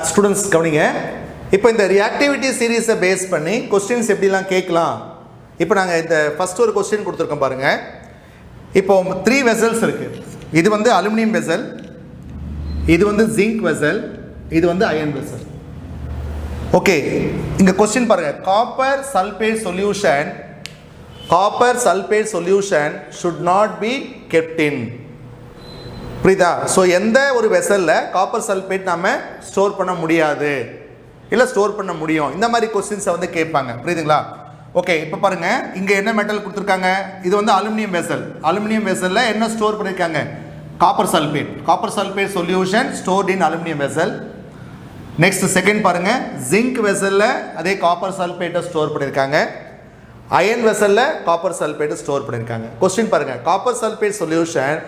Students கவனிங்க. இப்போ இந்த ரியாக்டிவிட்டி சீரீஸை பேஸ் பண்ணி கொஸ்டின்ஸ் எப்படிலாம் கேட்கலாம். இப்போ நாங்கள் இந்த ஃபஸ்ட் ஒரு கொஸ்டின் கொடுத்துருக்கோம் பாருங்கள். இப்போ 3 வெசல்ஸ் இருக்குது. இது வந்து அலுமினியம் வெசல், இது வந்து ஜிங்க் வெசல், இது வந்து அயன் வெசல். ஓகே, இங்கே கொஸ்டின் பாருங்கள். Copper sulphate solution should not be kept இன். புரியுதா? ஸோ எந்த ஒரு வெசலில் காப்பர் சல்பேட் நம்ம ஸ்டோர் பண்ண முடியாது, இல்லை ஸ்டோர் பண்ண முடியும், இந்த மாதிரி கொஸ்டின்ஸை வந்து கேட்பாங்க. புரியுதுங்களா? ஓகே, இப்போ பாருங்கள், இங்கே என்ன மெட்டல் கொடுத்துருக்காங்க. இது வந்து அலுமினியம் வெசல். அலுமினியம் வெசலில் என்ன ஸ்டோர் பண்ணியிருக்காங்க? காப்பர் சல்பேட் சொல்யூஷன் ஸ்டோர்ட் இன் அலுமினியம் வெசல். நெக்ஸ்ட் செகண்ட் பாருங்கள், ஜிங்க் வெசலில் அதே காப்பர் சல்பேட்டை ஸ்டோர் பண்ணியிருக்காங்க. அயன் வெசலில் காப்பர் சல்பேட்டை ஸ்டோர் பண்ணியிருக்காங்க. கொஸ்டின் பாருங்கள், copper sulphate solution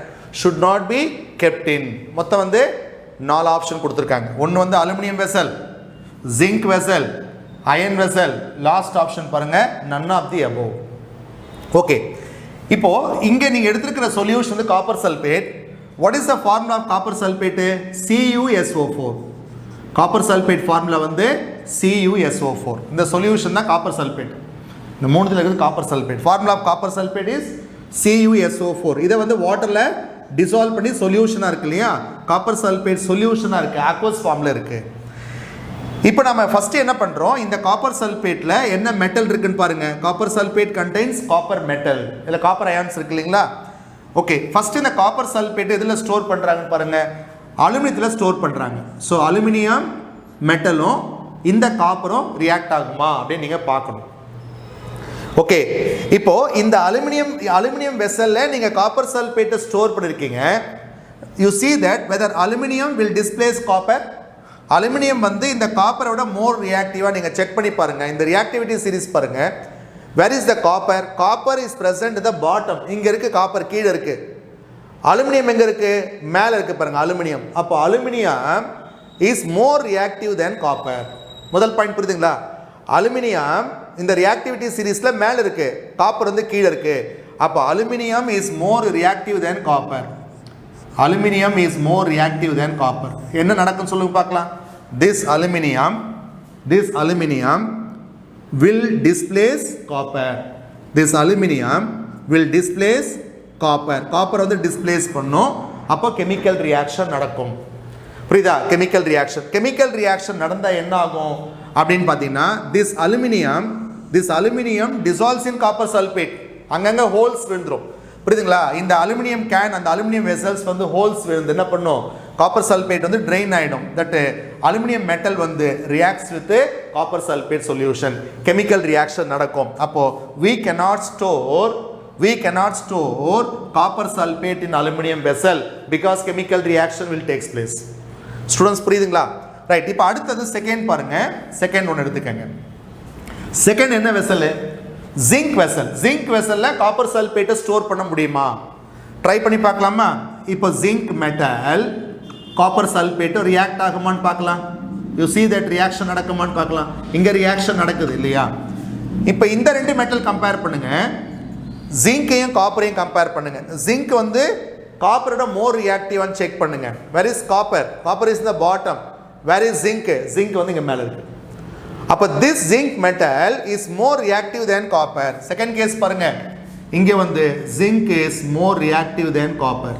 should not be kept in. மொத்தம் வந்து 4 ஆப்ஷன் கொடுத்துருக்காங்க. ஒன்று வந்து aluminium vessel, zinc vessel, iron vessel. Last option பாருங்கள், none of the above. Okay, இப்போ இங்கே நீங்கள் எடுத்துருக்கிற சொல்யூஷன் வந்து copper sulphate. What is the formula of copper sulphate? CuSO4. Copper sulphate formula வந்து CuSO4. இந்த சொல்யூஷன் தான் காப்பர் சல்பேட். இந்த மூணுத்தில் இருக்குது copper sulphate. Formula of copper sulphate is CuSO4. இதை வந்து வாட்டரில் டிசால்வ் பண்ணி சொல்யூஷனாக இருக்கு இல்லையா, காப்பர் சல்பேட் சொல்யூஷனாக இருக்குது, ஆக்வஸ் ஃபார்மில் இருக்குது. இப்போ நம்ம ஃபஸ்ட்டு என்ன பண்ணுறோம், இந்த காப்பர் சல்பேட்டில் என்ன மெட்டல் இருக்குன்னு பாருங்கள். Copper sulphate contains copper metal, இல்லை காப்பர் அயான்ஸ் இருக்கு இல்லைங்களா. ஓகே, ஃபஸ்ட்டு இந்த காப்பர் சல்பேட் இதில் ஸ்டோர் பண்ணுறாங்கன்னு பாருங்கள், அலுமினியத்தில் ஸ்டோர் பண்ணுறாங்க. ஸோ அலுமினியம் மெட்டலும் இந்த காப்பரும் ரியாக்ட் ஆகுமா அப்படின்னு நீங்கள் பார்க்கணும். ஓகே, இப்போ இந்த அலுமினியம் வெசல்ல நீங்க காப்பர் சல்பேட்டை ஸ்டோர் பண்ணிருக்கீங்க. You see that whether aluminum will displace copper. Aluminium வந்து இந்த காப்பரோட மோர் ரியாக்டிவா நீங்க செக் பண்ணி பாருங்க. இந்த ரியாக்டிவிட்டி சீரிஸ் பாருங்க. where is the copper is present at the bottom. இங்க இருக்கு காப்பர், கீழ இருக்கு. அலுமினியம் எங்க இருக்கு? மேல இருக்கு பாருங்க, அலுமினியம். அப்போ aluminium is more reactive than copper. முதல் பாயிண்ட் புரியுதுங்களா? அலுமினியம் இந்த ரியாக்டிவிட்டி சீரீஸில் மேலே இருக்கு, காப்பர் வந்து கீழே இருக்கு. அப்போ aluminium is more reactive than copper. Aluminium is more reactive than copper. என்ன நடக்கும்னு சொல்லுங்க பார்க்கலாம். This aluminium will displays copper. This aluminium will displays copper. Copper வந்து டிஸ்பிளேஸ் பண்ணும். அப்போ கெமிக்கல் ரியாக்ஷன் நடக்கும். புரியுதா? கெமிக்கல் ரியாக்ஷன் நடந்தால் என்ன ஆகும் அப்படின்னு பார்த்தீங்கன்னா, this aluminium dissolves in copper sulfate. அங்கங்கே ஹோல்ஸ் விழுந்துடும். புரியுதுங்களா? இந்த அலுமினியம் கேன், அந்த அலுமினியம் வெசல்ஸ் வந்து ஹோல்ஸ் விழுந்து என்ன பண்ணும், காப்பர் சல்பேட் வந்து ட்ரெயின் ஆகிடும். தட் அலுமினியம் மெட்டல் வந்து reacts with copper sulphate solution. Chemical reaction நடக்கும். அப்போ we cannot store copper sulfate in aluminum vessel because chemical reaction will take place. Students புரியுதுங்களா? ரைட். இப்போ அடுத்தது செகண்ட் பாருங்க. செகண்ட் ஒன்று எடுத்துக்கங்க. செகண்ட் என்ன வெசல்? ஜிங்க் வெசல்ல காப்பர் சல்பேட்டை ஸ்டோர் பண்ண முடியுமா? ட்ரை பண்ணி பார்க்கலாமா? இப்போ zinc metal copper sulphate react ஆகுமான்னு பார்க்கலாம். யூ see that ரியாக்ஷன் நடக்குமான்னு பார்க்கலாம். இங்கே ரியாக்ஷன் நடக்குது இல்லையா? இப்போ இந்த ரெண்டு மெட்டல் கம்பேர் பண்ணுங்க. ஜிங்கையும் காப்பரையும் கம்பேர் பண்ணுங்க. ஜிங்க் வந்து காப்பரோட மோர் ரியாக்டிவான்னு செக் பண்ணுங்க. வேர் இஸ் காப்பர் இஸ் இந்த பாட்டம். வேர் இஸ் ஜிங்க் வந்து இங்கே மேலே இருக்கு. அப்போ this zinc metal is more reactive than copper. Second case பாருங்க, இங்கே வந்து zinc is more reactive than copper.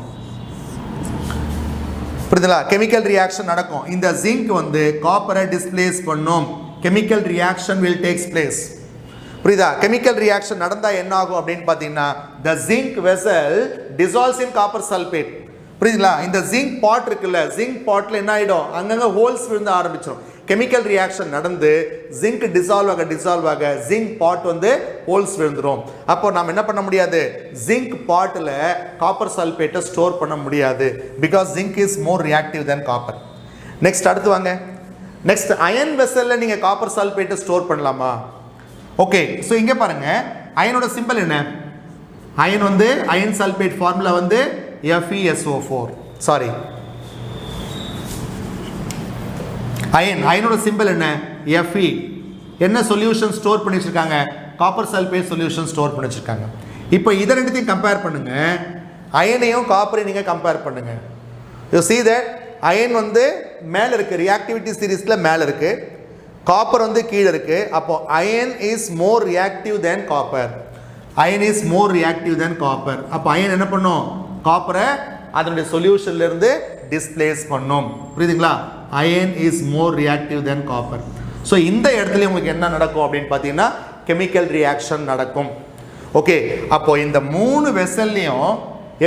புரியுதுங்களா? கெமிக்கல் ரியாக்ஷன் நடக்கும். இந்த ஜிங்க் வந்து காப்பரை டிஸ்பிளேஸ் பண்ணும். Chemical reaction will takes place. புரியுதா? கெமிக்கல் ரியாக்ஷன் நடந்தால் என்ன ஆகும் அப்படின்னு பார்த்தீங்கன்னா, the zinc vessel dissolves in copper sulfate. புரியுதுங்களா? இந்த ஜிங்க் பாட் இருக்குல்ல, ஜிங்க் பாட்டில் என்ன ஆகிடும், அங்கங்கே ஹோல்ஸ் விழுந்து ஆரம்பிச்சிடும். கெமிக்கல் ரியாக்ஷன் நடந்து ஜிங்க் டிசால்வ் ஆக ஜிங்க் பாட் வந்து ஹோல்ஸ் விழுந்துடும். அப்போ நம்ம என்ன பண்ண முடியாது, ஜிங்க் பாட்டில் காப்பர் சல்பேட்டை ஸ்டோர் பண்ண முடியாது. Because zinc is more reactive than copper. Next அடுத்து வாங்க. நெக்ஸ்ட் அயன் வெசலில் நீங்கள் காப்பர் சல்பேட்டை ஸ்டோர் பண்ணலாமா? ஓகே, ஸோ இங்கே பாருங்க, அயனோட சிம்பிள் என்ன? அயன் வந்து அயன் சல்பேட் ஃபார்முலா வந்து FeSO4. சாரி, அயனோட சிம்பிள் என்ன? Fe. என்ன சொல்யூஷன் ஸ்டோர் பண்ணி வச்சிருக்காங்க? காப்பர் சல்பேட் சொல்யூஷன் ஸ்டோர் பண்ணி வச்சிருக்காங்க. இப்போ இதை ரெண்டுத்தையும் கம்பேர் பண்ணுங்க. அயனையும் காப்பரையும் நீங்கள் கம்பேர் பண்ணுங்க. யூ see that அயன் வந்து மேலே இருக்குது, ரியாக்டிவிட்டி சீரீஸில் மேலே இருக்குது, காப்பர் வந்து கீழே இருக்குது. அப்போ iron is more reactive than copper. Iron is more reactive than copper. அப்போ அயன் என்ன பண்ணும்? காப்பரை அதனுடைய சொல்யூஷன்லேருந்து டிஸ்பிளேஸ் பண்ணும். புரியுதுங்களா? Iron is more reactive than copper. So இந்த இடத்துல உங்களுக்கு என்ன நடக்கும் அப்படின்னு பார்த்தீங்கன்னா கெமிக்கல் ரியாக்ஷன் நடக்கும். ஓகே, அப்போ இந்த 3 வெசல்லையும்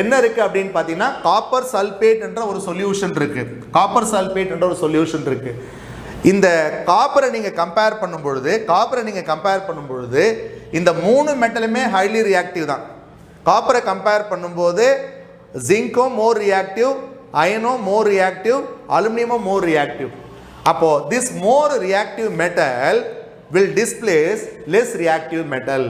என்ன இருக்குது அப்படின்னு பார்த்தீங்கன்னா காப்பர் சல்பேட் என்ற ஒரு சொல்யூஷன் இருக்குது. காப்பர் சல்பேட் என்ற ஒரு சொல்யூஷன் இருக்குது. இந்த காப்பரை நீங்கள் கம்பேர் பண்ணும் பொழுது இந்த 3 மெட்டலுமே ஹைலி ரியாக்டிவ் தான். காப்பரை கம்பேர் பண்ணும்போது ஜிங்கும் மோர் ரியாக்டிவ், அயனும் மோர் ரியாக்டிவ், அலுமினியமும் மோர் ரியாக்டிவ். அப்போ this more reactive metal will displays less reactive metal.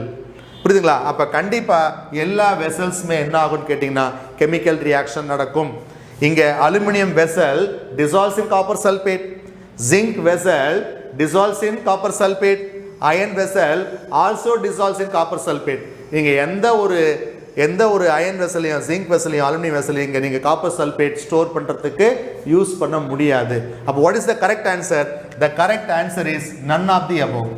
புரியுதுங்களா? அப்போ கண்டிப்பாக எல்லா வெசல்ஸுமே என்ன ஆகும்னு கேட்டிங்கன்னா கெமிக்கல் ரியாக்ஷன் நடக்கும். இங்கே aluminium vessel dissolves in copper sulfate, zinc vessel dissolves in copper sulfate, iron vessel also dissolves in copper sulfate. நீங்கள் எந்த ஒரு அயன் வெசலையும் ஜிங்க் வெசலையும் அலுமினியம் வெசலையும் இங்கே நீங்கள் காப்பர் சல்பேட் ஸ்டோர் பண்ணுறதுக்கு யூஸ் பண்ண முடியாது. அப்போ what is the correct answer? The correct answer is none of the above.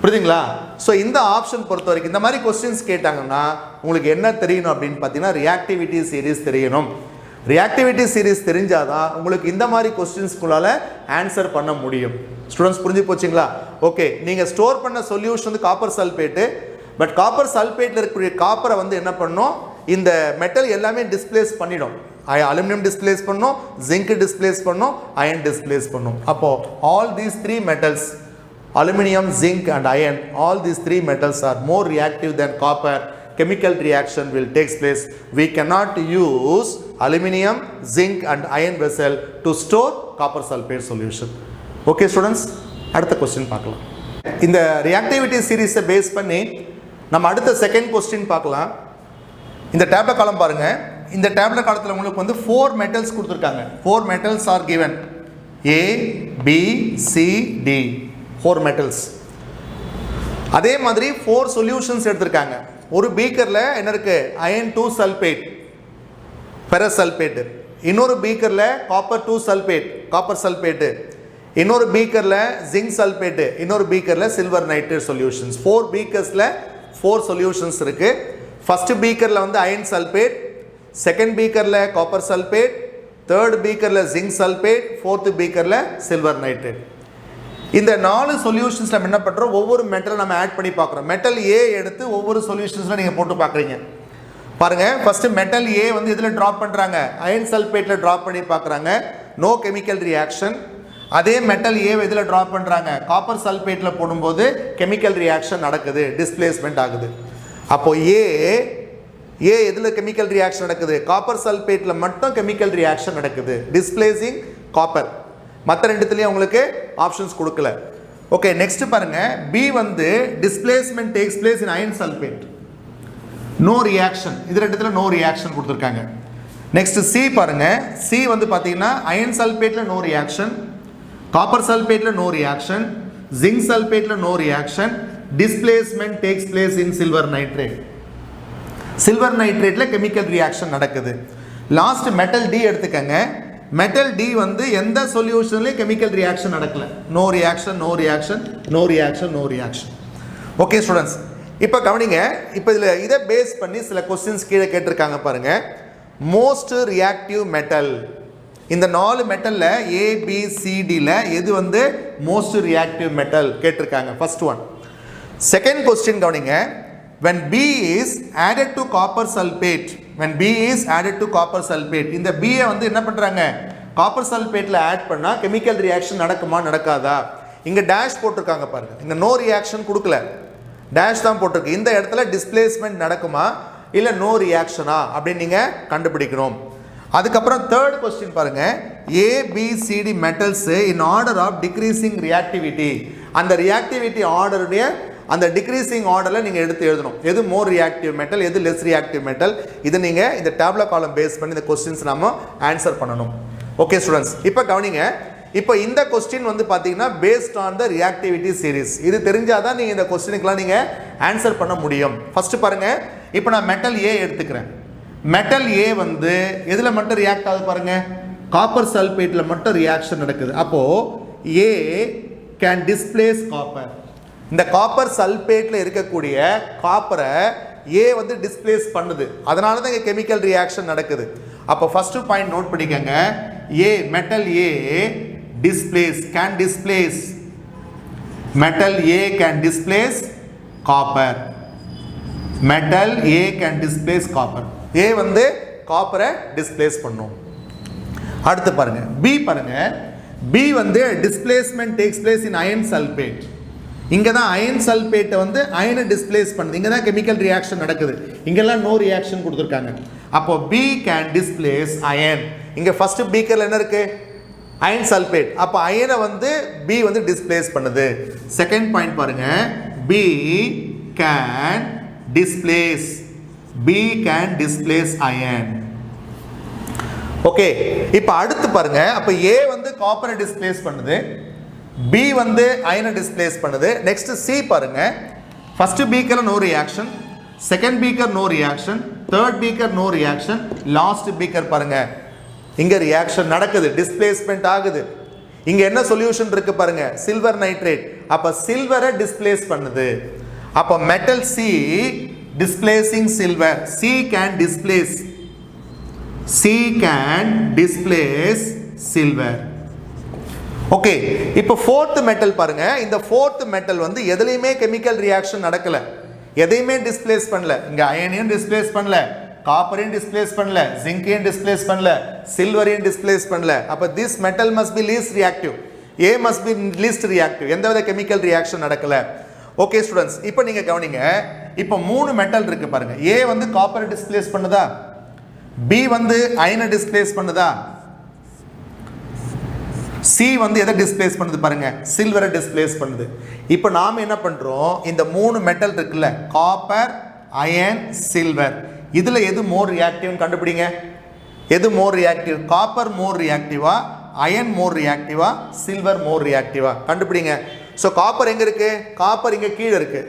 புரியுதுங்களா? ஸோ இந்த ஆப்ஷன் பொறுத்த வரைக்கும் இந்த மாதிரி கொஸ்டின்ஸ் கேட்டாங்கன்னா உங்களுக்கு என்ன தெரியணும் அப்படின்னு பார்த்தீங்கன்னா ரியாக்டிவிட்டி சீரீஸ் தெரியணும். ரியாக்டிவிட்டி சீரீஸ் தெரிஞ்சாதான் உங்களுக்கு இந்த மாதிரி கொஸ்டின்ஸ்குள்ளால ஆன்சர் பண்ண முடியும். ஸ்டூடெண்ட்ஸ் புரிஞ்சு போச்சுங்களா? ஓகே, நீங்கள் ஸ்டோர் பண்ண சொல்யூஷன் வந்து காப்பர் சல்பேட்டு. பட் காப்பர் சல்பேட்டில் இருக்கக்கூடிய காப்பரை வந்து என்ன பண்ணும்? இந்த மெட்டல் எல்லாமே டிஸ்பிளேஸ் பண்ணிடும். அலுமினியம் டிஸ்பிளேஸ் பண்ணும், ஜிங்க் டிஸ்பிளேஸ் பண்ணும், அயன் டிஸ்பிளேஸ் பண்ணும். அப்போது all these 3 metals, aluminum, zinc and iron, all these 3 metals are more reactive than copper. Chemical reaction will take place. We cannot use aluminum, zinc and iron vessel to store copper sulfate solution. Okay students, அடுத்த question பார்க்கலாம். இந்த reactivity series base பண்ணி நம்ம அடுத்த second question பார்க்கலாம். இந்த tablet காலம் பாருங்க. இந்த டேப்லெட் காலத்தில் உங்களுக்கு வந்து 4 மெட்டல்ஸ் கொடுத்துருக்காங்க. 4 metals are given. A, B, C, D. 4 மெட்டல்ஸ். அதே மாதிரி 4 சொல்யூஷன்ஸ் எடுத்திருக்காங்க. ஒரு பீக்கரில் என்ன இருக்கு? Iron 2 sulphate, ferrous sulphate. இன்னொரு பீக்கரில் காப்பர் 2 சல்பேட், காப்பர் சல்பேட். இன்னொரு பீக்கரில் ஜிங்க் சல்பேட், இன்னொரு பீக்கரில் சில்வர் நைட்ரேட் சொல்யூஷன்ஸ். 4 பீக்கர்ஸில் 4 சொல்யூஷன்ஸ் இருக்கு. ஃபர்ஸ்ட் பீக்கரில் வந்து அயன் சல்பேட், செகண்ட் பீக்கரில் காப்பர் சல்பேட், தேர்ட் பீக்கரில் ஜிங்க் சல்பேட், ஃபோர்த் பீக்கரில் சில்வர் நைட்ரேட். இந்த 4 சொல்யூஷன்ஸ் நம்ம என்ன பண்ணுறோம்? ஒவ்வொரு மெட்டல் நம்ம ஆட் பண்ணி பார்க்குறோம். மெட்டல் ஏ எடுத்து ஒவ்வொரு சொல்யூஷன்ஸில் நீங்கள் போட்டு பார்க்குறீங்க. பாருங்கள், ஃபஸ்ட்டு மெட்டல் ஏ வந்து இதில் ட்ராப் பண்ணுறாங்க, அயன் சல்பேட்டில் ட்ராப் பண்ணி பார்க்குறாங்க, நோ கெமிக்கல் ரியாக்ஷன். அதே மெட்டல் ஏ இதில் ட்ராப் பண்ணுறாங்க, காப்பர் சல்பேட்டில் போடும்போது கெமிக்கல் ரியாக்ஷன் நடக்குது, டிஸ்பிளேஸ்மெண்ட் ஆகுது. அப்போது ஏ எதில் கெமிக்கல் ரியாக்ஷன் நடக்குது? காப்பர் சல்பேட்டில் மட்டும் கெமிக்கல் ரியாக்ஷன் நடக்குது, டிஸ்பிளேசிங் காப்பர். மற்ற ரெண்டுத்துலேயும் உங்களுக்கு ஆப்ஷன்ஸ் கொடுக்கல. ஓகே, நெக்ஸ்ட் பாருங்க, பி வந்து displacement takes place in iron sulphate, no reaction. இது ரெண்டுத்துல நோ ரியாக்ஷன் கொடுத்துருக்காங்க. நெக்ஸ்ட் சி பாருங்க, சி வந்து பார்த்தீங்கன்னா அயன் சல்பேட்டில் நோ ரியாக்ஷன், காப்பர் சல்பேட்டில் நோ ரியாக்ஷன், ஜிங்க் சல்பேட்டில் no reaction, displacement takes place in silver nitrate. Silver நைட்ரேட்டில் கெமிக்கல் ரியாக்ஷன் நடக்குது. லாஸ்ட் மெட்டல் டி எடுத்துக்கங்க. மெட்டல் டி வந்து எந்த சொல்யூஷன்லேயும் கெமிக்கல் ரியாக்ஷன் நடக்கல, no reaction, no reaction, no reaction, no reaction. Okay students, இப்போ கவனிங்க. இப்போ இதில் இதை பேஸ் பண்ணி சில கொஸ்டின்ஸ் கீழே கேட்டிருக்காங்க பாருங்க. மோஸ்ட் ரியாக்டிவ் மெட்டல், இந்த 4 மெட்டலில் ஏபிசிடியில் எது வந்து மோஸ்ட் ரியாக்டிவ் மெட்டல் கேட்டிருக்காங்க. First one. செகண்ட் கொஸ்டின் கவனிங்க. when B is added to copper sulfate, when B is added to copper sulfate, இந்த B வந்து என்ன பண்ணுறாங்க? காப்பர் சல்பேட்டில் ஆட் பண்ணால் கெமிக்கல் ரியாக்ஷன் நடக்குமா நடக்காதா? இங்கே டேஷ் போட்டிருக்காங்க பாருங்கள், இங்கே நோ ரியாக்ஷன் கொடுக்கல, டேஷ் தான் போட்டிருக்கு. இந்த இடத்துல டிஸ்பிளேஸ்மெண்ட் நடக்குமா இல்லை நோ ரியாக்ஷனா அப்படின்னு நீங்கள் கண்டுபிடிக்கணும். அதுக்கப்புறம் தேர்ட் கொஸ்டின் பாருங்கள், A B C D metals in order of decreasing reactivity, அந்த ரியாக்டிவிட்டி ஆர்டருடைய அந்த டிக்ரீசிங் ஆர்டரில் நீங்கள் எடுத்து எழுதணும். எது மோர் ரியாக்டிவ் மெட்டல், எது லெஸ் ரியாக்டிவ் மெட்டல், இது நீங்கள் இந்த டேப்லெட் காலம் பேஸ் பண்ணி இந்த கொஸ்டின்ஸ் நம்ம ஆன்சர் பண்ணணும். ஓகே ஸ்டூடெண்ட்ஸ், இப்போ கவனிங்க. இப்போ இந்த கொஸ்டின் வந்து பார்த்தீங்கன்னா based on the reactivity series. இது தெரிஞ்சாதான் நீங்கள் இந்த கொஸ்டினுக்குலாம் நீங்கள் ஆன்சர் பண்ண முடியும். ஃபர்ஸ்ட் பாருங்கள், இப்போ நான் மெட்டல் ஏ எடுத்துக்கிறேன். மெட்டல் ஏ வந்து எதில் மட்டும் ரியாக்ட் ஆகுது பாருங்கள்? காப்பர் சல்பேட்டில் மட்டும் ரியாக்ஷன் நடக்குது. அப்போது A can displace copper. இந்த காப்பர் சல்பேட்டில் இருக்கக்கூடிய காப்பரை A வந்து டிஸ்பிளேஸ் பண்ணுது. அதனால தான் இங்கே கெமிக்கல் ரியாக்ஷன் நடக்குது. அப்போ ஃபஸ்ட்டு பாயிண்ட் நோட் பண்ணிக்கோங்க. Metal A can displace. Metal A can displace copper. Metal A can displace copper. A வந்து காப்பரை டிஸ்பிளேஸ் பண்ணும். அடுத்து பாருங்க B பாருங்க. B வந்து displacement takes place in iron sulphate. இங்கே தான் அயன் சல்பேட்டை வந்து அயனை டிஸ்பிளேஸ் பண்ணுது. இங்கே தான் கெமிக்கல் ரியாக்ஷன் நடக்குது. இங்கெல்லாம் நோ ரியாக்ஷன் கொடுத்துருக்காங்க. அப்போ B can displace அயன். இங்கே ஃபர்ஸ்ட் பீக்கரில் என்ன இருக்கு? Iron sulphate. அப்போ அயனை வந்து B வந்து டிஸ்பிளேஸ் பண்ணுது. செகண்ட் பாயிண்ட் பாருங்க. B can displace. B can displace iron. Okay, இப்போ அடுத்து பாருங்க. அப்போ A வந்து காப்பரை டிஸ்பிளேஸ் பண்ணுது, B வந்து அயனை டிஸ்பிளேஸ் பண்ணுது. நெக்ஸ்ட் C பாருங்க. First beaker no reaction, second beaker no reaction, third beaker no reaction, last beaker பாருங்க இங்க ரியாக்ஷன் நடக்குது, டிஸ்பிளேஸ்மெண்ட் ஆகுது. இங்க என்ன சொல்யூஷன் இருக்கு பாருங்க, சில்வர் நைட்ரேட். அப்ப சில்வரை டிஸ்பிளேஸ் பண்ணுது. அப்ப metal C displacing silver. C can displace silver. Okay, இப்போ ஃபோர்த் மெட்டல் பாருங்க. இந்த ஃபோர்த் மெட்டல் வந்து எதுலையுமே கெமிக்கல் ரியாக்ஷன் நடக்கல, எதையுமே டிஸ்பிளேஸ் பண்ணல. இங்க அயனையும் டிஸ்பிளேஸ் பண்ணல, காப்பரையும் டிஸ்பிளேஸ் பண்ணல, ஜிங்கையும் டிஸ்பிளேஸ் பண்ணல, சில்வரையும் டிஸ்பிளேஸ் பண்ணல. அப்ப this metal must be least reactive. A must be least reactive. எந்தவித கெமிக்கல் ரியாக்ஷன் நடக்கல. ஓகே ஸ்டூடெண்ட்ஸ், இப்போ நீங்க கவனிங்க. இப்போ மூணு மெட்டல் இருக்கு பாருங்க. A வந்து காப்பரை டிஸ்பிளேஸ் பண்ணுதா, B வந்து அயனை டிஸ்பிளேஸ் பண்ணுதா, C வந்து எதை டிஸ்பிளேஸ் பண்ணுது பாருங்க, சில்வரை டிஸ்பிளேஸ் பண்ணுது. இப்போ நாம என்ன பண்றோம், இந்த மூணு மெட்டல் இருக்குல்ல, காப்பர், அயன், சில்வர், இதுல எது மோர் ரியாக்டிவ்னு கண்டுபிடிங்க. எது மோர் ரியாக்டிவ்? காப்பர் மோர் ரியாக்டிவா, அயன் மோர் ரியாக்டிவா, சில்வர் மோர் ரியாக்டிவா கண்டுபிடிங்க. ஸோ காப்பர் எங்க இருக்கு? காப்பர் இங்க கீழே இருக்கு.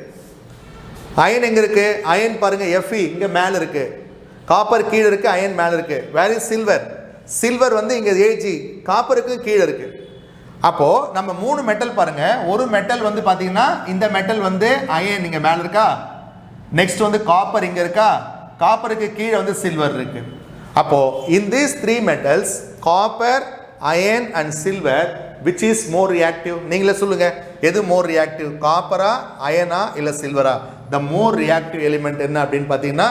அயன் எங்க இருக்கு? அயன் பாருங்க Fe இங்க மேல இருக்கு. காப்பர் கீழே இருக்கு, அயன் மேல இருக்கு. Where is silver? சில்வர் வந்து இங்க Ag, காப்பருக்கு கீழே இருக்கு. அப்போ நம்ம மூணு மெட்டல் பாருங்க. ஒரு மெட்டல் வந்து பாத்தீங்கன்னா இந்த மெட்டல் வந்து அயன் இங்க மேல இருக்கா, நெக்ஸ்ட் வந்து காப்பர் இங்க இருக்கா, காப்பருக்கு கீழே வந்து சில்வர் இருக்கு. அப்போ in these three metals, copper, iron and silver, which is more reactive? நீங்களே சொல்லுங்க, எது more reactive? காப்பரா, அயனா இல்ல சில்வரா? the more reactive element என்ன அப்படின்னு பாத்தீங்கன்னா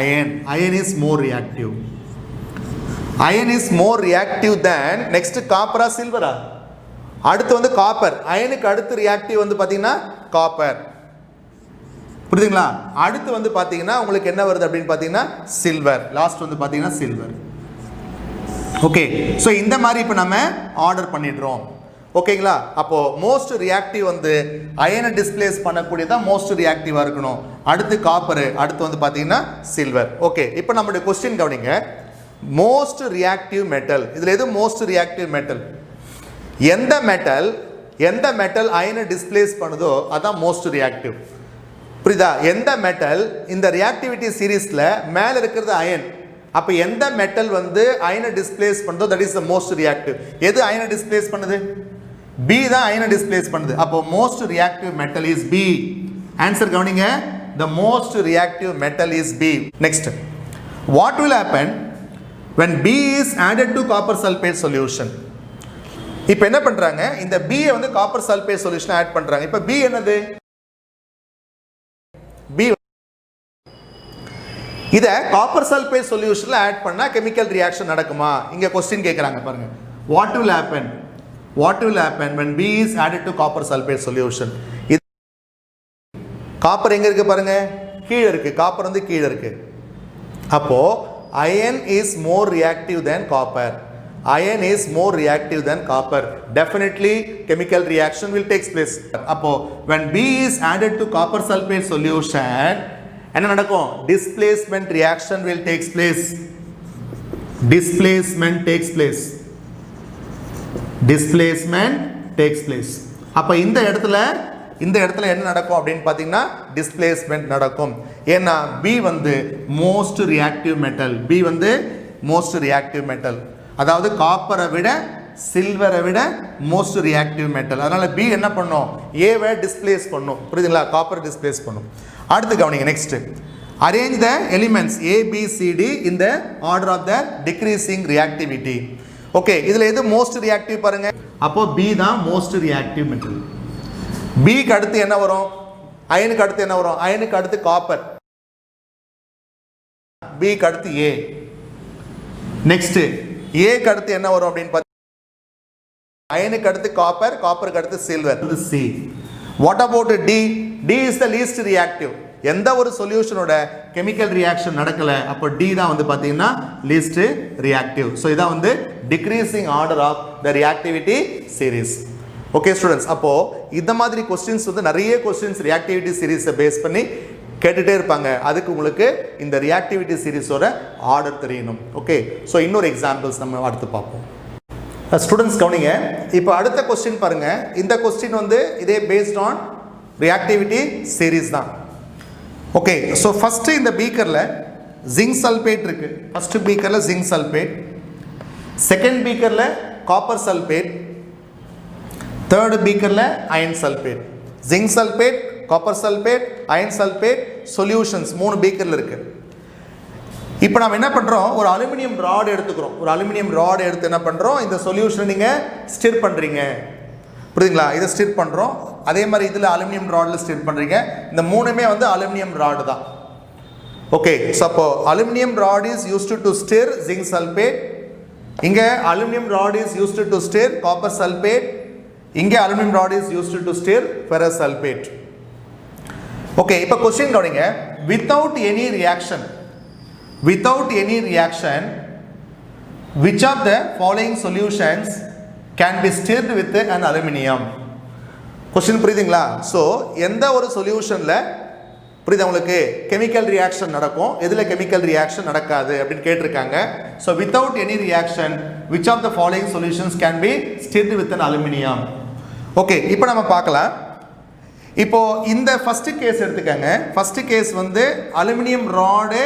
iron. iron is more reactive. iron is more reactive than next காப்பரா சில்வரா? அடுத்து வந்து காப்பர். அயனுக்கு அடுத்து ரியாக்டிவ் வந்து பாத்தீங்கன்னா காப்பர். புரியுதுங்களா? அடுத்து வந்து பாத்தீங்கன்னா உங்களுக்கு என்ன வருது அப்படின்னு பாத்தீங்கன்னா சில்வர். லாஸ்ட் வந்து பாத்தீங்கன்னா சில்வர். ஓகே, ஸோ இந்த மாதிரி இப்போ நம்ம ஆர்டர் பண்ணிடுறோம். ஓகேங்களா? அப்போ மோஸ்ட் ரியாக்டிவ் வந்து அயனை டிஸ்பிளேஸ் பண்ணக்கூடியதான் மோஸ்ட் ரியாக்டிவா இருக்கணும். அடுத்து காப்பர், அடுத்து வந்து பாத்தீங்கன்னா சில்வர். ஓகே, இப்போ நம்மளுடைய கொஸ்டின் கவனிங்க. மோஸ்ட் ரியாக்டிவ் மெட்டல், இதுல எது மோஸ்ட் ரியாக்டிவ் மெட்டல்? எந்த மெட்டல் அயனை டிஸ்பிளேஸ் பண்ணுதோ அதான் மோஸ்ட் ரியாக்டிவ். புரியுதா? எந்த மெட்டல் இந்த ரியாக்டிவிட்டி சீரீஸ்ல மேல இருக்கிறது அயன், அப்ப எந்த மெட்டல் வந்து அயனை டிஸ்பிளேஸ் பண்ணுதோ that is the most reactive. எது அயனை டிஸ்பிளேஸ் பண்ணுது? B தான் அயனை டிஸ்பிளேஸ் பண்ணுது. அப்போ most reactive metal is B. Answer கவனிங்க, the most reactive metal is B. next, what will happen when B is added to copper sulfate solution? இப்போ என்ன பண்றாங்க, இந்த B வந்து காப்பர் சல்பேட் சொல்யூஷன் ஆட் பண்றாங்க. இப்போ B என்னது? B இத காப்பர் சல்பேட் சொல்யூஷன்ல ஆட் பண்ணா கெமிக்கல் ரியாக்ஷன் நடக்குமா? இங்க क्वेश्चन கேக்குறாங்க பாருங்க. what will happen when B is added to copper sulfate solution? Copper எங்க இருக்கு பாருங்க, கீழ இருக்கு. காப்பர் வந்து கீழ இருக்கு. அப்போ iron is more reactive than copper. Iron is more reactive than copper. Definitely chemical reaction will take place. அப்போ when B is added to copper sulfate solution, என்ன நடக்கும்? Displacement reaction will take place. Displacement takes place. அப்ப இந்த இடத்துல என்ன நடக்கும் அப்படின்னு பாத்தீங்கன்னா displacement நடக்கும். ஏன்னா B வந்து most reactive metal. அதாவது காப்பரை விட சில்வரை விட மோஸ்ட் ரியாக்டிவ் மெட்டல். அதனால் பி என்ன பண்ணும், ஏவை டிஸ்பிளேஸ் பண்ணும். புரியுதுங்களா, காப்பரை டிஸ்பிளேஸ் பண்ணும். அடுத்து கவனிங்க, next arrange the elements ABCD in the order of the decreasing reactivity. Okay, இதில் எது மோஸ்ட் ரியாக்டிவ் பாருங்க. அப்போ பி தான் மோஸ்ட் ரியாக்டிவ் மெட்டல். பிக்கு அடுத்து என்ன வரும், அயனுக்கு அடுத்து என்ன வரும், அயனுக்கு அடுத்து காப்பர், பிக்கு அடுத்து ஏ. நெக்ஸ்ட் ஏக்கு அடுத்து என்ன வரும் அப்படின்னு பார்த்தீங்கன்னா அயனுக்கு அடுத்து காப்பர், காப்பருக்கு அடுத்து silver, C. What about D? D is the least reactive. எந்த ஒரு சொல்யூஷனோட கெமிக்கல் ரியாக்ஷன் நடக்கல, அப்போ டி தான் வந்து பார்த்தீங்கன்னா லீஸ்ட் ரியாக்டிவ். ஸோ இதான் வந்து decreasing order of the reactivity series. Okay students, அப்போ இந்த மாதிரி கொஸ்டின்ஸ் வந்து நிறைய கொஸ்டின்ஸ் ரியாக்டிவிட்டி சீரீஸை பேஸ் பண்ணி கேட்டுகிட்டே இருப்பாங்க. அதுக்கு உங்களுக்கு இந்த ரியாக்டிவிட்டி சீரீஸோட ஆர்டர் தெரியணும். ஓகே, ஸோ இன்னொரு எக்ஸாம்பிள்ஸ் நம்ம அடுத்து பார்ப்போம். ஸ்டூடெண்ட்ஸ் கவனிங்க, இப்போ அடுத்த கொஸ்டின் பாருங்க. இந்த கொஸ்டின் வந்து இதே பேஸ்ட் ஆன் ரியாக்டிவிட்டி சீரீஸ் தான். ஓகே, ஸோ ஃபஸ்ட்டு இந்த பீக்கரில் ஜிங்க் சல்பேட் இருக்குது. ஃபஸ்ட்டு பீக்கரில் ஜிங்க் சல்பேட், செகண்ட் பீக்கரில் காப்பர் சல்பேட், தேர்டு பீக்கரில் iron sulphate. Zinc sulphate, copper sulphate, iron sulphate solutions 3 பீக்கரில் இருக்குது. இப்போ நம்ம என்ன பண்ணுறோம், ஒரு அலுமினியம் ராட் எடுத்துக்கிறோம். ஒரு அலுமினியம் ராட் எடுத்து என்ன பண்ணுறோம், இந்த சொல்யூஷனை நீங்கள் ஸ்டிர் பண்ணுறீங்க. புரியுதுங்களா, இதை ஸ்டிர் பண்ணுறோம். அதே மாதிரி இதில் அலுமினியம் ராடில் ஸ்டிர் பண்ணுறீங்க. இந்த 3மே வந்து அலுமினியம் ராடு தான். ஓகே, ஸோ அப்போ aluminium rod is used to stir zinc sulphate, இங்கே aluminium rod is used to stir copper sulphate, இங்கே aluminium rod is used to stir ferrous sulphate. Okay, இப்போ question கவனிங்க. Without any reaction, without any reaction, which of the following solutions can be stirred with an aluminium? Question புரியுதுங்களா? So எந்த ஒரு சொல்யூஷனில் புரியுது உங்களுக்கு chemical reaction நடக்கும், எதில் chemical reaction நடக்காது அப்படின்னு கேட்டிருக்காங்க. So without any reaction which of the following solutions can be stirred with an aluminium? Okay, இப்போ நம்ம பார்க்கலாம். இப்போ இந்த ஃபர்ஸ்ட் கேஸ் எடுத்துக்கங்க. ஃபர்ஸ்ட் கேஸ் வந்து aluminium rod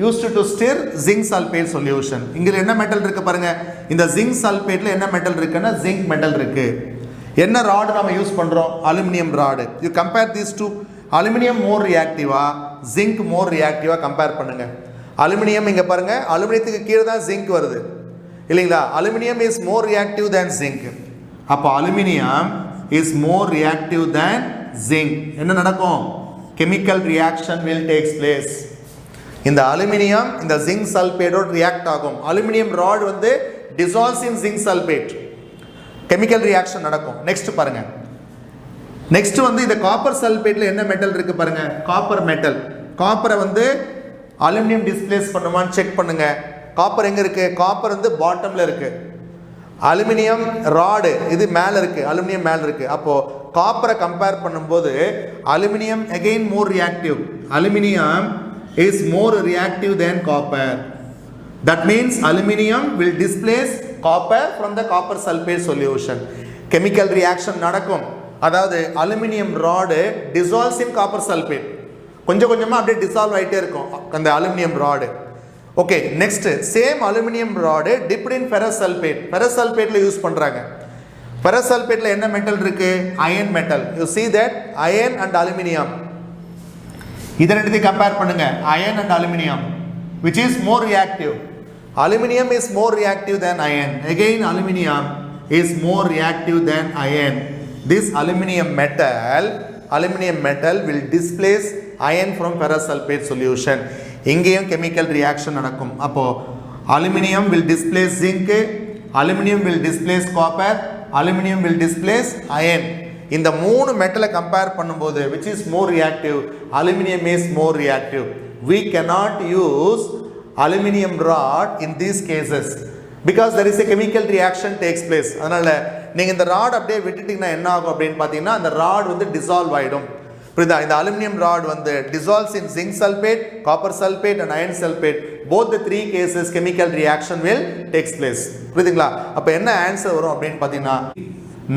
used to stir zinc sulfate solution. இங்க என்ன மெட்டல் இருக்கு பாருங்க. இந்த zinc sulfateல என்ன மெட்டல் இருக்குன்னா zinc மெட்டல் இருக்கு. என்ன ராட் நாம யூஸ் பண்றோம், aluminium rod. You compare these two. Aluminium more ரியாக்டிவா, zinc மோர் ரியாக்டிவா கம்பேர் பண்ணுங்க. அலுமினியம் இங்க பாருங்க, அலுமினியத்துக்கு கீழே தான் zinc வருது இல்லைங்களா. Aluminium is more reactive than zinc. அப்போ aluminium is more reactive than zinc. என்ன நடக்கும், chemical reaction will takes place. இந்த அலுமினியம் இந்த ஜிங்க் சல்பேட்டோடு ரியாக்ட் ஆகும். அலுமினியம் ராட் வந்து dissolves in zinc sulphate, chemical reaction நடக்கும். நெக்ஸ்ட் பாருங்க. நெக்ஸ்ட் வந்து இந்த காப்பர் சல்பேட்ல என்ன மெட்டல் இருக்கு பாருங்க, காப்பர் மெட்டல். காப்பரை வந்து அலுமினியம் டிஸ்பிளேஸ் பண்ணுமான்னு செக் பண்ணுங்க. காப்பர் எங்க இருக்கு, காப்பர் வந்து பாட்டம்ல இருக்கு. அலுமினியம் ராடு இது மேல இருக்கு, அலுமினியம் மேல இருக்கு. அப்போ காப்பரை கம்பேர் பண்ணும்போது aluminium again more reactive. Aluminium is more reactive than copper. That means aluminium will displace copper from the copper sulfate solution. Chemical reaction நடக்கும். அதாவது aluminium rod dissolves in copper sulfate. கொஞ்சம் கொஞ்சமாக அப்படியே dissolve ஆகிட்டே இருக்கும் அந்த aluminium rod. Okay, next same aluminium rod dipped in ferrous sulphate. Ferrous சல்பேட்டில் யூஸ் பண்ணுறாங்க. ஃபெரஸ் சல்பேட்டில் என்ன மெட்டல் இருக்கு, iron metal. You see that iron and aluminium. இதை ரெண்டுத்தையும் கம்பேர் பண்ணுங்க, iron and aluminium. which is more reactive? Aluminium is more reactive than iron. Again aluminium is more reactive than iron. This aluminium metal will displace iron from ferrous sulfate solution. இங்கேயும் chemical reaction நடக்கும். அப்போ aluminium will displace zinc, aluminium will displace copper, aluminium will displace iron. இந்த 3 மெட்டலை compare பண்ணும்போது which is more reactive, aluminium is more reactive. We cannot use aluminium rod in these cases because there is a chemical reaction takes place. அதனால நீங்க இந்த rod அப்படியே விட்டுட்டீங்கன்னா என்ன ஆகும் அப்படின்னு பார்த்தீங்கன்னா அந்த ராட் வந்து டிசால்வ் ஆயிடும். புரியுதா? இந்த அலுமினியம் ராட் வந்து dissolves in zinc sulfate, copper sulfate and iron sulfate. Both the 3 cases chemical reaction will takes place. புரியுதுங்களா? அப்போ என்ன ஆன்சர் வரும் அப்படின்னு பார்த்தீங்கன்னா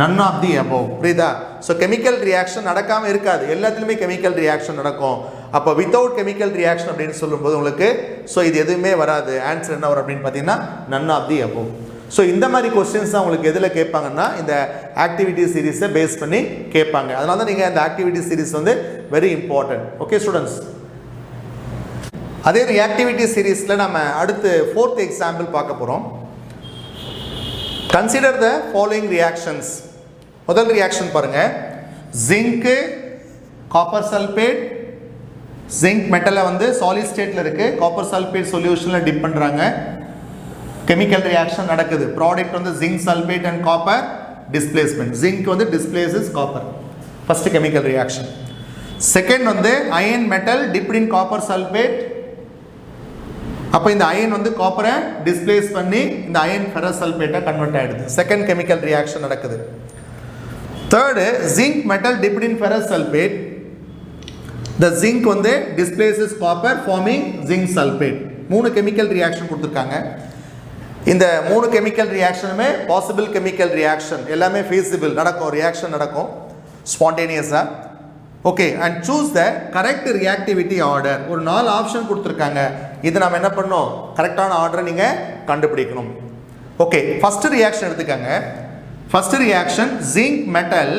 none of the above. புரியுதா? ஸோ கெமிக்கல் ரியாக்ஷன் நடக்காமல் இருக்காது, எல்லாத்துலேயுமே கெமிக்கல் ரியாக்ஷன் நடக்கும். அப்போ வித்தவுட் கெமிக்கல் ரியாக்ஷன் அப்படின்னு சொல்லும்போது உங்களுக்கு ஸோ இது எதுவுமே வராது. ஆன்சர் என்ன வரும் அப்படின்னு பார்த்தீங்கன்னா none of the above. So இந்த மாதிரி கொஸ்டின்ஸ் தான் உங்களுக்கு எதில் கேட்பாங்கன்னா இந்த ஆக்டிவிட்டி சீரீஸை பேஸ் பண்ணி கேட்பாங்க. அதனால தான் நீங்கள் இந்த ஆக்டிவிட்டி சீரீஸ் வந்து வெரி இம்பார்ட்டன்ட். ஓகே ஸ்டூடெண்ட்ஸ், அதே ரியாக்டிவிட்டி சீரீஸில் நம்ம அடுத்து 4th எக்ஸாம்பிள் பார்க்க போகிறோம். Consider the following reactions. முதல் ரியாக்ஷன் பாருங்கள். ஜிங்க்கு காப்பர் சல்பேட், ஜிங்க் மெட்டலை வந்து சாலிட் ஸ்டேட்டில் இருக்குது, காப்பர் சல்பேட் சொல்யூஷனில் டிப் பண்ணுறாங்க. கெமிக்கல் ரியாக்ஷன் நடக்குது. ப்ராடக்ட் வந்து zinc sulphate and copper displacement. Zinc வந்து displaces copper. First chemical reaction. Second வந்து iron metal dipped in copper sulphate. அப்போ இந்த அயன் வந்து காப்பரை டிஸ்பிளேஸ் பண்ணி இந்த அயன் ஃபெரஸ் சல்பேட்டை கன்வெர்ட் ஆகிடுது. செகண்ட் கெமிக்கல் ரியாக்ஷன் நடக்குது. Third zinc metal dipped in ferrous sulphate. இந்த ஜிங்க் வந்து displaces copper forming zinc sulphate. 3 chemical reaction கொடுத்துருக்காங்க. இந்த 3 கெமிக்கல் ரியாக்ஷனுமே பாசிபிள் கெமிக்கல் ரியாக்ஷன், எல்லாமே ஃபீஸிபிள், நடக்கும், ரியாக்ஷன் நடக்கும் ஸ்பான்டேனியஸாக. Okay, and choose the correct reactivity order. ஒரு 4 ஆப்ஷன் கொடுத்துருக்காங்க. இது நம்ம என்ன பண்ணோம், கரெக்டான ஆர்டரை நீங்கள் கண்டுபிடிக்கணும். ஓகே, ஃபர்ஸ்ட் ரியாக்ஷன் எடுத்துக்காங்க. First reaction zinc metal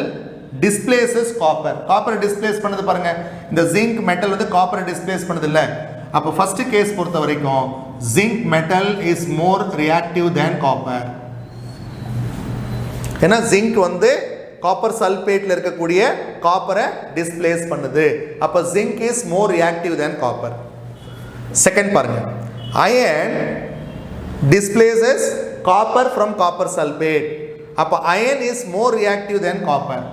displaces copper. காப்பரை டிஸ்பிளேஸ் பண்ணது பாருங்க. இந்த ஜிங்க் மெட்டல் வந்து காப்பரை டிஸ்பிளேஸ் பண்ணது இல்லை. அப்போ ஃபர்ஸ்ட் கேஸ் பொறுத்த வரைக்கும் zinc metal is more reactive than copper. ஏன்னா ஜிங்க் வந்து காப்பர் சல்பேட்ல இருக்கக்கூடிய காப்பரை டிஸ்பிளேஸ் பண்ணுது. அப்போ zinc is more reactive than copper. Second பாருங்க. Iron displaces copper from copper sulphate. அப்போ iron is more reactive than copper.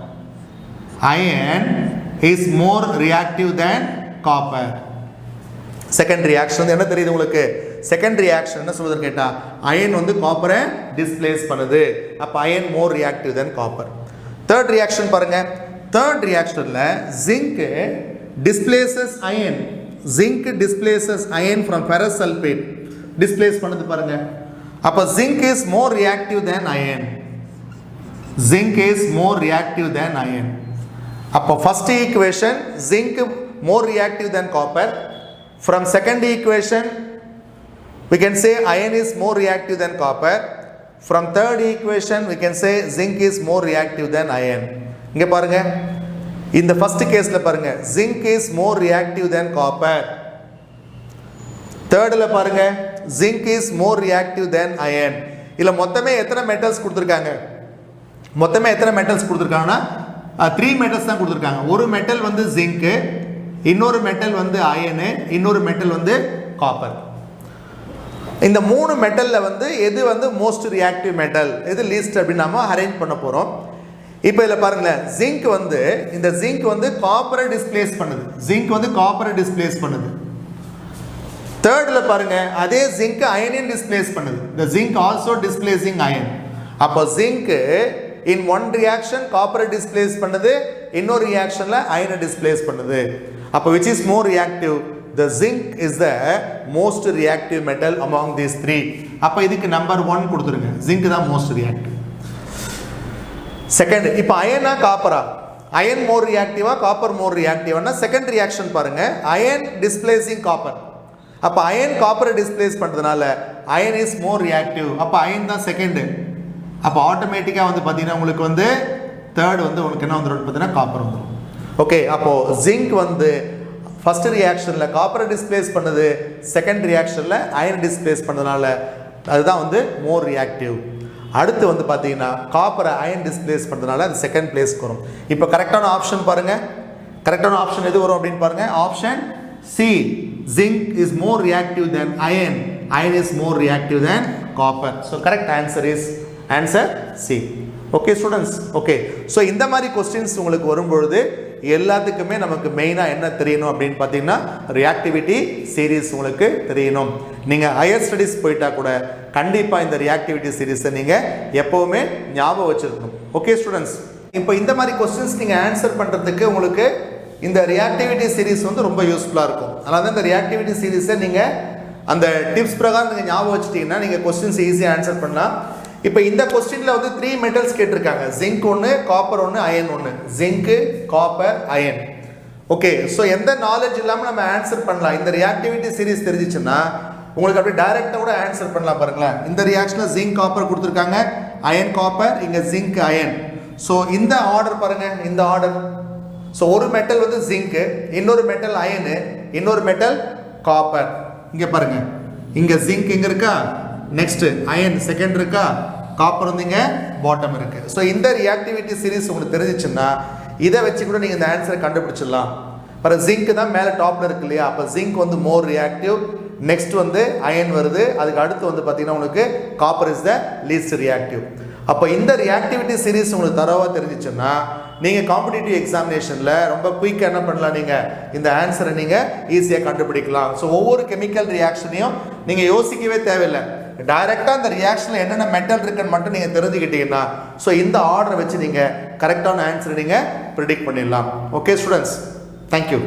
Iron is more reactive than copper. Second reaction என்ன தெரியுது உங்களுக்கு? செகண்ட் ரியாக்ஷன் என்ன சொல்லுது கேட்டா அயன் வந்து காப்பரை டிஸ்பிளேஸ் பண்ணுது. அப்போ iron more reactive than copper. Third reaction பாருங்க. தேர்ட் ரியாக்ஷன்ல zinc displaces iron. Zinc displaces iron from ferrous sulphate. Displace பண்ணுது பாருங்க. அப்போ zinc is more reactive than iron. Zinc is more reactive than iron. அப்போ first equation zinc more reactive than copper. From second equation we can say iron is more reactive than copper. From third equation we can say zinc is more reactive than iron. இங்க பாருங்க, இந்த first caseல பாருங்க zinc is more reactive than copper. thirdல பாருங்க zinc is more reactive than iron. இல்ல மொத்தமே எத்தனை metals கொடுத்திருக்காங்க? மொத்தமே எத்தனை மெட்டல்ஸ் கொடுத்திருக்காங்கன்னா 3 மெட்டல்ஸ் தான் கொடுத்திருக்காங்க. ஒரு மெட்டல் வந்து zinc, இன்னொரு மெட்டல் வந்து அயனு, இன்னொரு மெட்டல் வந்து காப்பர். இந்த 3 மெட்டலில் வந்து எது வந்து மோஸ்ட் ரியாக்டிவ் மெட்டல், எது லீஸ்ட் அப்படின்னு நம்ம அரேஞ்ச் பண்ண போகிறோம். இப்போ இதில் பாருங்களேன், ஜிங்க் வந்து இந்த ஜிங்க் வந்து காப்பரை டிஸ்பிளேஸ் பண்ணுது. ஜிங்க் வந்து காப்பரை டிஸ்பிளேஸ் பண்ணுது. தேர்டில் பாருங்க அதே ஜிங்க் அயனையும் டிஸ்பிளேஸ் பண்ணுது. இந்த ஜிங்க் ஆல்சோ டிஸ்பிளேசிங் அயன். அப்போ ஜிங்க் இன் ஒன் ரியாக்ஷன் காப்பரை டிஸ்பிளேஸ் பண்ணுது, இன்னொரு ரியாக்ஷனில் அயனை டிஸ்பிளேஸ் பண்ணுது. அப்போ which is more reactive? The zinc is the most reactive metal among these 3. அப்போ இதுக்கு நம்பர் 1 கொடுத்துருங்க. zinc தான் most reactive. செகண்ட், இப்போ அயனா காப்பரா? அயன் மோர் ரியாக்டிவா காப்பர் மோர் ரியாக்டிவானா? செகண்ட் ரியாக்ஷன் பாருங்க. Iron displacing copper. அப்போ அயன் காப்பரை டிஸ்பிளேஸ் பண்ணுறதுனால அயன் இஸ் மோர் ரியாக்டிவ். அப்போ அயன் தான் செகண்ட். அப்போ ஆட்டோமேட்டிக்காக வந்து பார்த்தீங்கன்னா உங்களுக்கு வந்து தேர்ட் வந்து உங்களுக்கு என்ன வந்துடும் பார்த்தீங்கன்னா காப்பர் வந்துடும். ஓகே, அப்போ ஜிங்க் வந்து ஃபர்ஸ்ட் ரியாக்ஷன்ல காப்பரை டிஸ்பிளேஸ் பண்ணுது, செகண்ட் ரியாக்ஷன்ல அயன் டிஸ்பிளேஸ் பண்ணதுனால அதுதான் வந்து மோர் ரியாக்டிவ். அடுத்து வந்து பார்த்தீங்கன்னா காப்பரை அயன் டிஸ்பிளேஸ் பண்ணுறதுனால அது செகண்ட் பிளேஸ்க்கு வரும். இப்போ கரெக்டான ஆப்ஷன் பாருங்க. கரெக்டான ஆப்ஷன் எது வரும் அப்படின்னு பாருங்க. Option C, zinc is more reactive than iron, iron is more reactive than copper. So correct answer is answer C. Okay students, okay. So இந்த மாதிரி கொஸ்டின்ஸ் உங்களுக்கு வரும்பொழுது எல்லாத்துக்குமே நமக்கு மெயினாக என்ன தெரியணும் அப்படின்னு பார்த்தீங்கன்னா ரியாக்டிவிட்டி சீரீஸ் உங்களுக்கு தெரியணும். நீங்கள் ஹையர் ஸ்டடீஸ் போயிட்டா கூட கண்டிப்பாக இந்த ரியாக்டிவிட்டி சீரீஸை நீங்கள் எப்போவுமே ஞாபகம் வச்சுருக்கணும். ஓகே ஸ்டூடெண்ட்ஸ், இப்போ இந்த மாதிரி கொஸ்டின்ஸ் நீங்கள் ஆன்சர் பண்ணுறதுக்கு உங்களுக்கு இந்த ரியாக்டிவிட்டி சீரீஸ் வந்து ரொம்ப யூஸ்ஃபுல்லாக இருக்கும். அதனால தான் இந்த ரியாக்டிவிட்டி சீரீஸை நீங்கள் அந்த டிப்ஸ் பிரகாரம் நீங்கள் ஞாபகம் வச்சுட்டிங்கன்னா நீங்கள் கொஸ்டின்ஸ் ஈஸியாக ஆன்சர் பண்ணலாம். இப்போ இந்த கொஸ்டினில் வந்து 3 மெட்டல்ஸ் கேட்டிருக்காங்க. ஜிங்க் ஒன்று, காப்பர் ஒன்று, அயன் ஒன்று. Zinc, copper, iron. Okay, so எந்த நாலேஜ் இல்லாமல் நம்ம ஆன்சர் பண்ணலாம். இந்த ரியாக்டிவிட்டி சீரிஸ் தெரிஞ்சிச்சுன்னா உங்களுக்கு அப்படியே டைரெக்டாக கூட ஆன்சர் பண்ணலாம். பாருங்களேன், இந்த ரியாக்ஷனில் ஜிங்க் காப்பர் கொடுத்துருக்காங்க, அயன் காப்பர், இங்கே ஜிங்க் அயன். ஸோ இந்த ஆர்டர் பாருங்கள், இந்த ஆர்டர். ஸோ ஒரு மெட்டல் வந்து ஜிங்க்கு, இன்னொரு மெட்டல் அயனு, இன்னொரு மெட்டல் காப்பர். இங்கே பாருங்கள், இங்கே ஜிங்க் இங்கே இருக்கா, நெக்ஸ்ட் அயன் செகண்ட் இருக்கா, காப்பர் வந்து இங்கே பாட்டம் இருக்குது. ஸோ இந்த ரியாக்டிவிட்டி சீரிஸ் உங்களுக்கு தெரிஞ்சிச்சுன்னா இதை வச்சு கூட நீங்கள் இந்த ஆன்சரை கண்டுபிடிச்சிடலாம். இப்போ ஜிங்க் தான் மேலே டாப்பில் இருக்கு இல்லையா, அப்போ ஜிங்க் வந்து மோர் ரியாக்டிவ், நெக்ஸ்ட் வந்து அயன் வருது, அதுக்கு அடுத்து வந்து பார்த்தீங்கன்னா உங்களுக்கு copper is the least reactive. அப்போ இந்த ரியாக்டிவிட்டி சீரிஸ் உங்களுக்கு தரவாக தெரிஞ்சிச்சுன்னா நீங்கள் காம்படிட்டிவ் எக்ஸாமினேஷனில் ரொம்ப குயிக்காக என்ன பண்ணலாம், நீங்கள் இந்த ஆன்சரை நீங்கள் ஈஸியாக கண்டுபிடிக்கலாம். ஸோ ஒவ்வொரு கெமிக்கல் ரியாக்ஷனையும் நீங்கள் யோசிக்கவே தேவையில்லை, டைரெக்டாக அந்த ரியாக்ஷனில் என்னென்ன மெட்டல் இருக்குன்னு மட்டும் நீங்கள் தெரிஞ்சுக்கிட்டீங்கன்னா ஸோ இந்த ஆர்டரை வச்சு நீங்கள் கரெக்டான ஆன்சரை நீங்கள் ப்ரிடிக்ட் பண்ணிடலாம். Okay students, thank you.